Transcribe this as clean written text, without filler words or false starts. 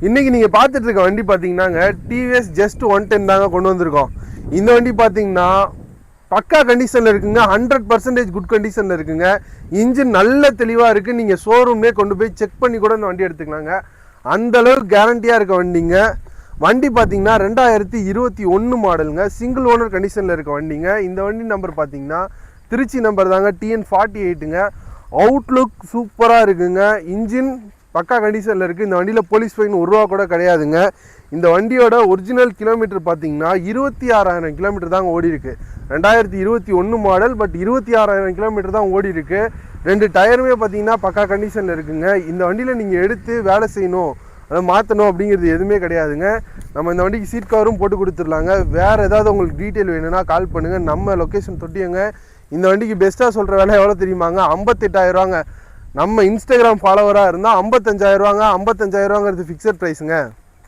இன்றைக்கி நீங்கள் பார்த்துட்டு இருக்க வண்டி பார்த்தீங்கன்னாங்க டிவிஎஸ் ஜஸ்ட் 110 தாங்க கொண்டு வந்திருக்கோம். இந்த வண்டி பார்த்தீங்கன்னா பக்கா கண்டிஷனில் இருக்குங்க. 100% குட் கண்டிஷனில் இருக்குங்க. இன்ஜின் நல்ல தெளிவாக இருக்குது. நீங்கள் ஷோரூம்லேயே கொண்டு போய் செக் பண்ணி கூட இந்த வண்டி எடுத்துக்கலாங்க. அந்தளவுக்கு கேரண்டியாக இருக்க வண்டிங்க. வண்டி பார்த்தீங்கன்னா 2021 மாடலுங்க. சிங்கிள் ஓனர் கண்டிஷனில் இருக்க வண்டிங்க. இந்த வண்டி நம்பர் பார்த்தீங்கன்னா திருச்சி நம்பர் தாங்க, TN48ங்க. அவுட்லுக் சூப்பராக இருக்குங்க. இன்ஜின் பக்கா கண்டிஷனில் இருக்குது. இந்த வண்டியில் போலீஸ் ஃபைன் ₹1 கூட கிடையாதுங்க. இந்த வண்டியோட ஒரிஜினல் கிலோமீட்டர் பார்த்தீங்கன்னா 26,000 கிலோமீட்டர் தாங்க ஓடி இருக்குது. 2021 மாடல், பட் 26,000 கிலோமீட்டர் தான் ஓடி இருக்குது. 2 டயருமே பார்த்தீங்கன்னா பக்கா கண்டிஷனில் இருக்குங்க. இந்த வண்டியில் நீங்கள் எடுத்து வேலை செய்யணும், அதை மாற்றணும் அப்படிங்கிறது எதுவுமே கிடையாதுங்க. நம்ம இந்த வண்டிக்கு சீட் கவரும் போட்டு கொடுத்துடலாங்க. வேறு ஏதாவது உங்களுக்கு டீட்டெயில் வேணும்னா கால் பண்ணுங்கள். நம்ம லொக்கேஷன் தொட்டியங்க. இந்த வண்டிக்கு பெஸ்ட்டாக சொல்கிற வேலை எவ்வளோ தெரியுமாங்க? 58,000 நம்ம இன்ஸ்டாகிராம் ஃபாலோவராக இருந்தால் 55,000 55,000 ஃபிக்ஸட் ப்ரைஸுங்க.